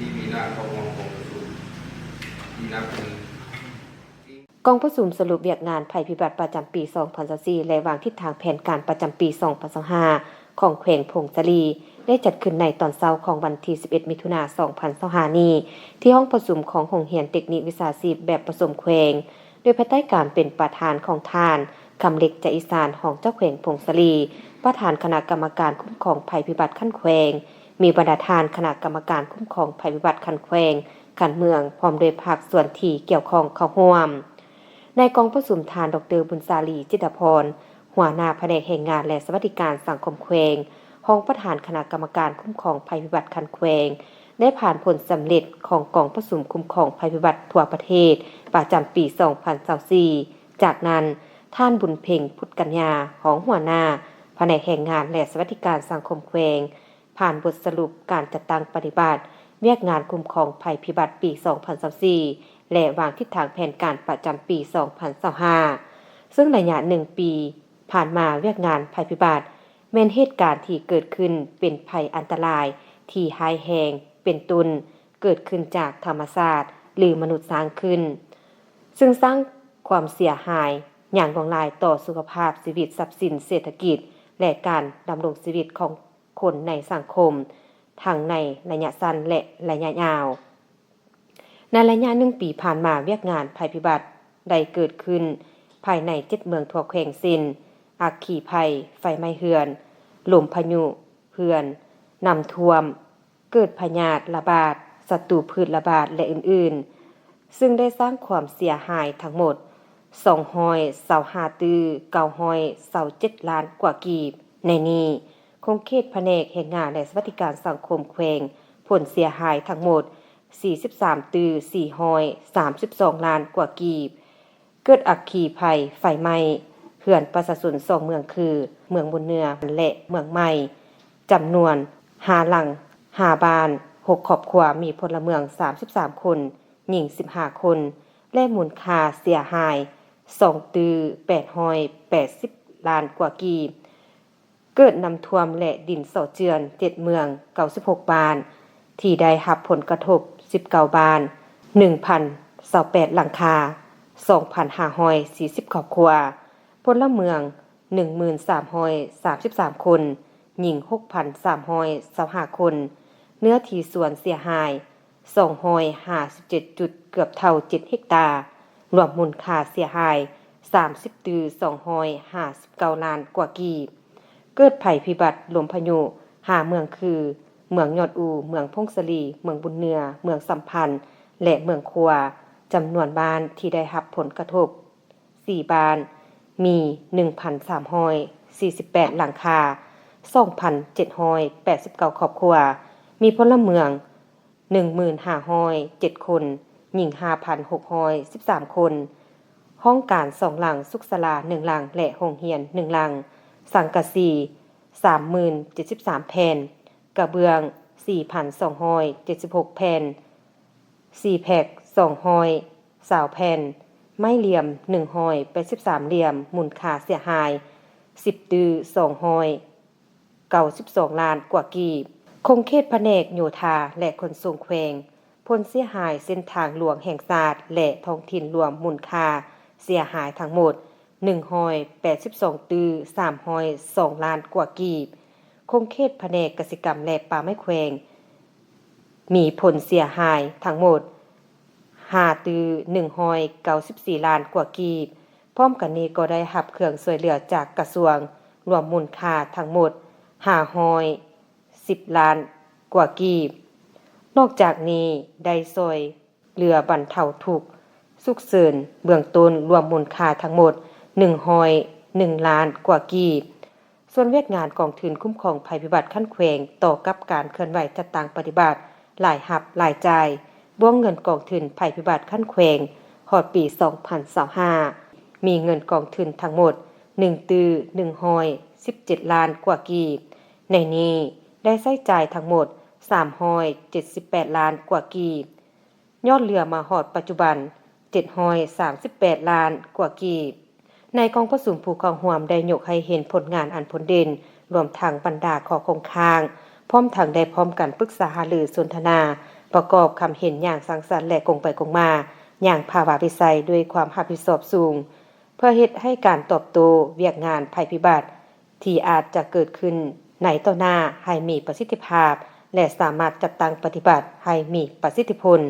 ที่มีหน้าเข้ามองของประชุมที่นับเป็นกองประชุมสรุปเวียกงานภัยพิบัติประจำปี 2024 และวางทิศทางแผนการประจำปี 2025 ของแขวงพงศลีได้จัดขึ้นในตอนเช้าของวันที่ 11 มิถุนายน 2025 นี้ที่ห้องประชุมของโรงเรียนเทคนิควิชาชีพแบบผสมแขวงโดยภายใต้การเป็นประธานของท่านคำเล็กใจอีสานของเจ้าแขวงพงศลีประธานคณะกรรมการคุ้มครองภัยพิบัติขั้นแขวงมีบรรดาทานคณะกรรมการคุ้มครองภัยพิบัติขั้นแขวงการเมืองพร้อมโดยภาคส่วนที่เกี่ยวข้องเข้าร่วมในกองประชุมทานดร.บุญสาลีจิตรพรหัวหน้าแผนกแรงงานและสวัสดิการสังคมแขวงห้องประธานคณะกรรมการคุ้มครองภัยพิบัติขั้นแขวงได้ผ่านผลสำเร็จของกองประชุมคุ้มครองภัยพิบัติทั่วประเทศประจำปี 2024 จากนั้นท่านบุญเพ็งพุทธกัญญาของหัวหน้าแผนกแรงงานและสวัสดิการสังคมแขวงผ่านบทสรุปการจัดตั้งปฏิบัติเวียกงานคุ้มครองภัยพิบัติปี 2024 และวางทิศทางแผนการประจำปี 2025 ซึ่งระยะ1 ปีผ่านมาเวียกงานภัยพิบัติแม้นเหตุการณ์ที่เกิดขึ้นเป็นภัยอันตรายที่ร้ายแรงเป็นตุนเกิดขึ้นจากธรรมชาติหรือมนุษย์สร้างขึ้นซึ่งสร้างความเสียหายอย่างรุนแรงต่อสุขภาพชีวิตทรัพย์สินเศรษฐกิจและการดำรงชีวิตของคนในสังคมทั้งในระยะสั้นและระยะยาวในระยะ1 ปีผ่านมาเวียกงานภัยพิบัติได้เกิดขึ้นภายใน7 เมืองทั่วแขวงสิ้นอัคคีภัยไฟไหม้เรือนลมพายุเรือนน้ำท่วมเกิดพยาธิระบาดศัตรูพืชระบาดและอื่นๆซึ่งได้สร้างความเสียหายทั้งหมด225ตื้อ927ล้านกว่ากีบในนี้คงเขตแผนกแรงงานและสวัสดิการสังคมแขวงผลเสียหายทั้งหมด43ตื้อ432ล้านกว่ากีบเกิดอัคคีภัยไฟไหม้เขื่อนประชาชน2 เมืองคือเมืองบุญเนือและเมืองใหม่จำนวน5 หลัง5 บ้าน6 ครอบครัวมีพลเมือง33 คนหญิง15 คนและมูลค่าเสียหาย2ตื้อ880ล้านกว่ากีบเกิดน้ำท่วมและดินเสาเจือน7 เมือง96 บ้านที่ได้รับผลกระทบ19 บ้าน 1,028 หลังคา 2,540 ครอบครัวพลเมือง 1333 คนหญิง 6,325 คนเนื้อที่สวนเสียหาย257จุดเกือบเท่า7 เฮกตาร์รวมมูลค่าเสียหาย30ตื้อ259ล้านกว่ากีบเกิดภัยพิบัติลมพายุ5 เมืองคือเมืองยอดอูเมืองพงศลีเมืองบุญเนือเมืองสัมพันธ์และเมืองคัวจำนวนบ้านที่ได้รับผลกระทบ4 บ้านมี 1,348 หลังคา 2,789 ครอบครัวมีพลเมือง 1507 คนหญิง 5,613 คนห้องการ2 หลังสุขศาลา1 หลังและโรงเรียน1 หลังสังกะสี 30,073 แผ่นกระเบื้อง 4,276 แผ่น4 แพ็ค220 แผ่นไม้เหลี่ยม183เหลี่ยมมูลค่าเสียหาย10ตื้อ292ล้านกว่ากีบคงเขตแผนกโยธาและขนส่งแขวงผลเสียหายเส้นทางหลวงแห่งชาติและท้องถิ่นรวมมูลค่าเสียหายทั้งหมด182ตื้อ302ล้านกว่ากีบคงเขตแผนกกสิกรรมและป่าไม้แขวงมีผลเสียหายทั้งหมด5ตื้อ194ล้านกว่ากีบพร้อมกันนี้ก็ได้รับเครื่องช่วยเหลือจากกระทรวงรวมมูลค่าทั้งหมด510ล้านกว่ากีบนอกจากนี้ได้ช่วยเหลือบรรเทาทุกข์ฉุกเฉินเบื้องต้นรวมมูลค่าทั้งหมด101ล้านกว่ากีบส่วนเวียกงานกองทุนคุ้มครองภัยพิบัติขั้นแขวงต่อกับการเคลื่อนไหวจัดตั้งปฏิบัติหลายหับหลายจ่ายบ่วงเงินกองทุนภัยพิบัติขั้นแขวงฮอดปี 2025มีเงินกองทุนทั้งหมด1ตื้อ117ล้านกว่ากีบในนี้ได้ใช้จ่ายทั้งหมด378ล้านกว่ากีบยอดเหลือมาฮอดปัจจุบัน738ล้านกว่ากีบในกองประชุมผู้เข้าร่วมได้ยกให้เห็นผลงานอันผลเด่นรวมทั้งบรรดาข้อคงค้างพร้อมทั้งได้พร้อมกันปรึกษาหารือสนทนา ประกอบคำเห็นอย่างสร้างสรรค์และกงไปกงมาอย่างภาวะวิสัยด้วยความรับผิดชอบสูงเพื่อเฮ็ดให้การตอบโต้เวียกงานภัยพิบัติที่อาจจะเกิดขึ้นในต่อหน้าให้มีประสิทธิภาพและสามารถจัดตั้งปฏิบัติให้มีประสิทธิผล